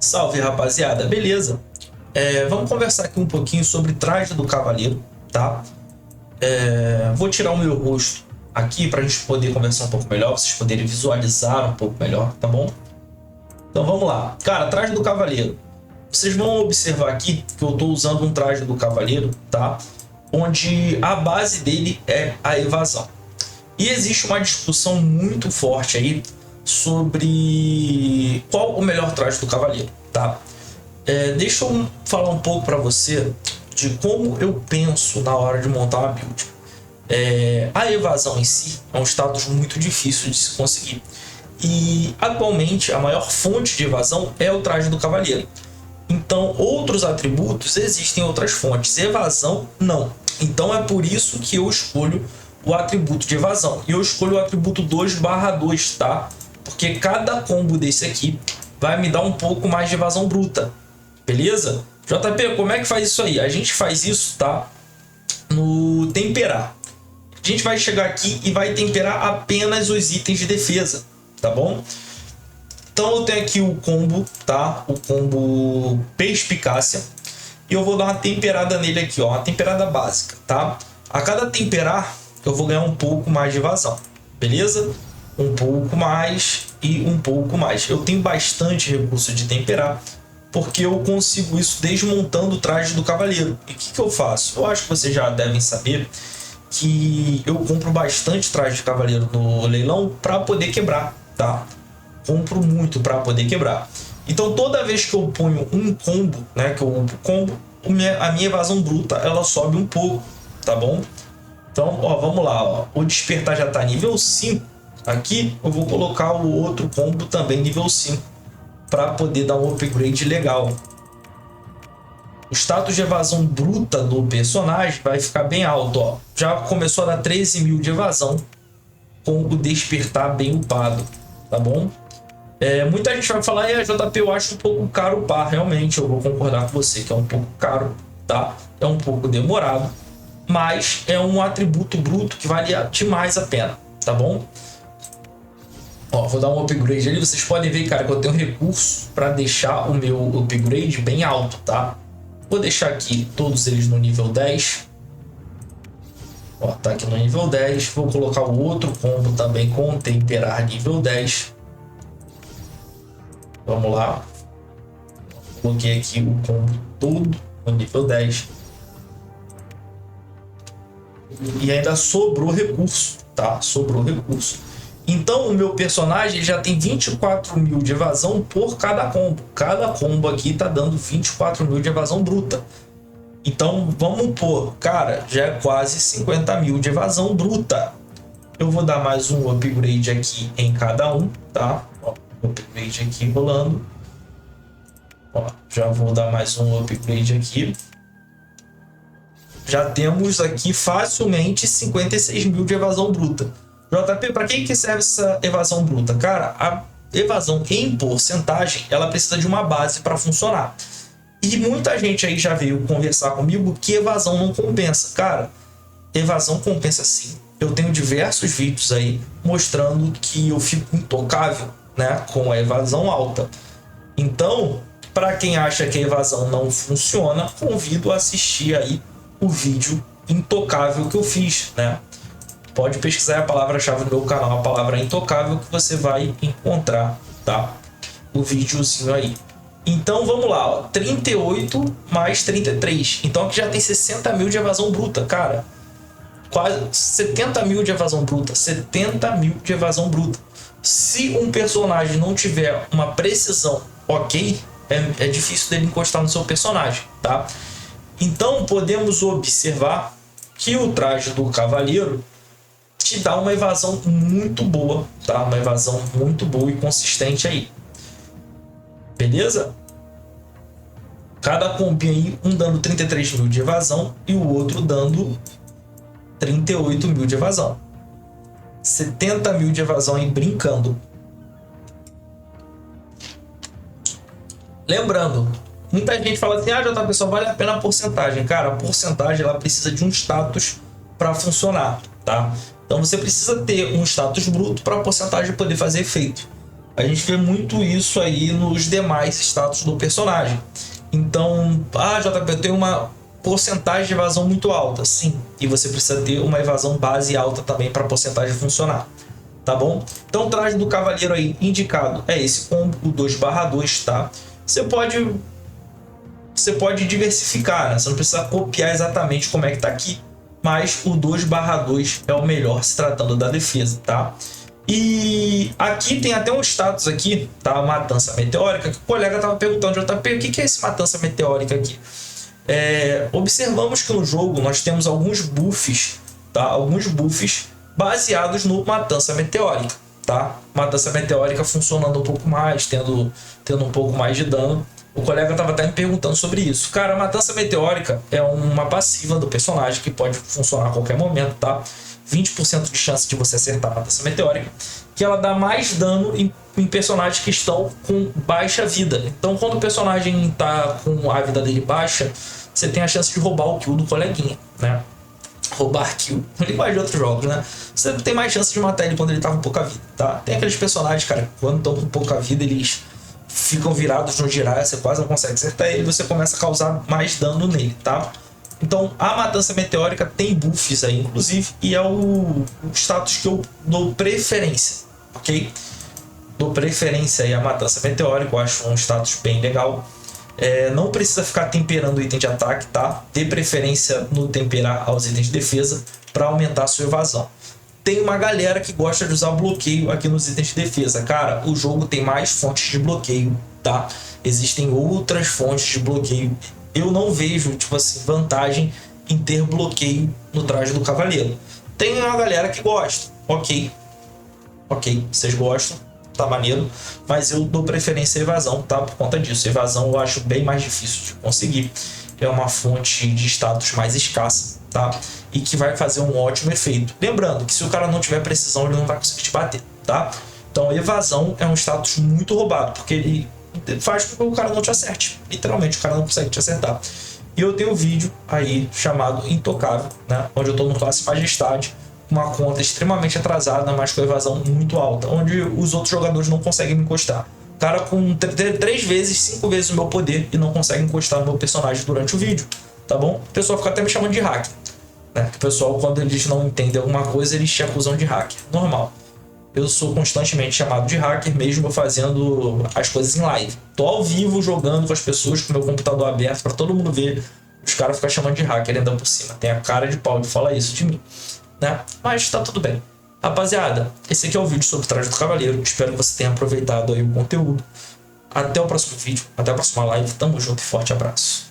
Salve, rapaziada, beleza? Vamos conversar aqui um pouquinho sobre traje do cavaleiro, tá? Vou tirar o meu rosto aqui para a gente poder conversar um pouco melhor, vocês poderem visualizar um pouco melhor, tá bom? Então vamos lá. Cara, traje do cavaleiro. Vocês vão observar aqui que eu estou usando um traje do cavaleiro, tá? Onde a base dele é a evasão. E existe uma discussão muito forte aí sobre qual o melhor traje do cavaleiro, tá? Deixa eu falar um pouco para você de como eu penso na hora de montar uma build. A evasão em si é um status muito difícil de se conseguir. E atualmente a maior fonte de evasão é o traje do cavaleiro. Então outros atributos existem outras fontes, evasão não. Então é por isso que eu escolho o atributo de evasão. E eu escolho o atributo 2/2, tá? Porque cada combo desse aqui vai me dar um pouco mais de evasão bruta. Beleza? JP, como é que faz isso aí? A gente faz isso, tá? No temperar. A gente vai chegar aqui e vai temperar apenas os itens de defesa, tá bom? Então eu tenho aqui o combo, tá? O combo Perspicácia. E eu vou dar uma temperada nele aqui, ó. Uma temperada básica, tá? A cada temperar, eu vou ganhar um pouco mais de evasão. Beleza? Um pouco mais e um pouco mais. Eu tenho bastante recurso de temperar, porque eu consigo isso desmontando o traje do cavaleiro. E o que eu faço? Eu acho que vocês já devem saber que eu compro bastante traje de cavaleiro no leilão para poder quebrar, tá? Compro muito para poder quebrar. Então toda vez que eu ponho um combo, né, que eu upo combo, a minha evasão bruta ela sobe um pouco, tá bom? Então, ó, vamos lá, ó. O despertar já tá nível 5. Aqui eu vou colocar o outro combo também nível 5 para poder dar um upgrade legal. O status de evasão bruta do personagem vai ficar bem alto, ó. Já começou a dar 13.000 de evasão com o despertar bem upado, tá bom? Muita gente vai falar, JP, eu acho um pouco caro upar. Realmente, eu vou concordar com você que é um pouco caro, tá? É um pouco demorado, mas é um atributo bruto que vale demais a pena, tá bom? Ó, vou dar um upgrade ali. Vocês podem ver, cara, que eu tenho recurso para deixar o meu upgrade bem alto, tá? Vou deixar aqui todos eles no nível 10. Ó, tá aqui no nível 10. Vou colocar o outro combo também com temperar nível 10. Vamos lá. Coloquei aqui o combo todo no nível 10. E ainda sobrou recurso, tá? Sobrou recurso. Então o meu personagem já tem 24.000 de evasão por cada combo. Cada combo aqui tá dando 24.000 de evasão bruta. Então vamos pôr, cara, já é quase 50.000 de evasão bruta. Eu vou dar mais um upgrade aqui em cada um, tá? Ó, upgrade aqui rolando. Ó, já vou dar mais um upgrade aqui. Já temos aqui facilmente 56.000 de evasão bruta. JP, para que serve essa evasão bruta? Cara, a evasão em porcentagem, ela precisa de uma base para funcionar. E muita gente aí já veio conversar comigo que evasão não compensa. Cara, evasão compensa sim. Eu tenho diversos vídeos aí mostrando que eu fico intocável, né, com a evasão alta. Então, para quem acha que a evasão não funciona, convido a assistir aí o vídeo intocável que eu fiz, né? Pode pesquisar a palavra-chave no meu canal, a palavra intocável, que você vai encontrar, tá? O videozinho aí. Então vamos lá, ó. 38 mais 33. Então aqui já tem 60.000 de evasão bruta, cara. Quase 70.000 de evasão bruta. 70.000 de evasão bruta. Se um personagem não tiver uma precisão ok, é difícil dele encostar no seu personagem, tá? Então podemos observar que o traje do cavaleiro te dá uma evasão muito boa, tá? Uma evasão muito boa e consistente aí. Beleza? Cada combinho aí, um dando 33.000 de evasão e o outro dando 38.000 de evasão. 70.000 de evasão aí brincando. Lembrando, muita gente fala assim, JP, só vale a pena a porcentagem. Cara, a porcentagem ela precisa de um status para funcionar, tá? Então você precisa ter um status bruto para a porcentagem poder fazer efeito. A gente vê muito isso aí nos demais status do personagem. Então, JP, eu tenho uma porcentagem de evasão muito alta. Sim, e você precisa ter uma evasão base alta também para a porcentagem funcionar. Tá bom? Então o traje do cavaleiro aí indicado é esse combo, o 2/2, tá? Você pode diversificar, né? Você não precisa copiar exatamente como é que tá aqui, mas o 2/2 é o melhor se tratando da defesa, tá? E aqui tem até um status aqui, tá? Matança meteórica, que o colega tava perguntando, JP, o que é esse matança meteórica aqui? Observamos que no jogo nós temos alguns buffs, tá? Alguns buffs baseados no matança meteórica, tá? Matança meteórica funcionando um pouco mais, tendo um pouco mais de dano. O colega estava até me perguntando sobre isso. Cara, a matança meteórica é uma passiva do personagem que pode funcionar a qualquer momento, tá? 20% de chance de você acertar a matança meteórica, que ela dá mais dano em personagens que estão com baixa vida. Então, quando o personagem está com a vida dele baixa, você tem a chance de roubar o kill do coleguinha, né? Roubar kill, linguagem de outros jogos, né? Você tem mais chance de matar ele quando ele tá com pouca vida, tá? Tem aqueles personagens, cara, que quando estão com pouca vida, eles ficam virados no girar, você quase não consegue acertar ele, você começa a causar mais dano nele, tá? Então, a matança meteórica tem buffs aí, inclusive, e é o status que eu dou preferência, ok? Dou preferência aí à matança meteórica, eu acho um status bem legal. Não precisa ficar temperando o item de ataque, tá? Dê preferência no temperar aos itens de defesa para aumentar a sua evasão. Tem uma galera que gosta de usar bloqueio aqui nos itens de defesa. Cara, o jogo tem mais fontes de bloqueio, tá? Existem outras fontes de bloqueio. Eu não vejo, tipo assim, vantagem em ter bloqueio no traje do cavaleiro. Tem uma galera que gosta, ok, vocês gostam, tá maneiro, mas eu dou preferência à evasão, tá? Por conta disso, evasão eu acho bem mais difícil de conseguir. É uma fonte de status mais escassa, tá? E que vai fazer um ótimo efeito. Lembrando que se o cara não tiver precisão, ele não vai conseguir te bater, tá? Então, evasão é um status muito roubado, porque ele faz com que o cara não te acerte. Literalmente, o cara não consegue te acertar. E eu tenho um vídeo aí chamado Intocável, né? Onde eu tô no classe Majestade, uma conta extremamente atrasada, mas com evasão muito alta, onde os outros jogadores não conseguem me encostar. O cara com 3 vezes, 5 vezes o meu poder e não consegue encostar no meu personagem durante o vídeo, tá bom? O pessoal fica até me chamando de hacker, né? O pessoal, quando eles não entendem alguma coisa, eles te acusam de hacker. Normal. Eu sou constantemente chamado de hacker, mesmo fazendo as coisas em live. Tô ao vivo jogando com as pessoas, com o meu computador aberto para todo mundo ver. Os caras ficam chamando de hacker ainda por cima. Tem a cara de pau de falar isso de mim, né? Mas tá tudo bem. Rapaziada, esse aqui é o vídeo sobre o traje do cavaleiro. Espero que você tenha aproveitado aí o conteúdo. Até o próximo vídeo, até a próxima live. Tamo junto e forte abraço.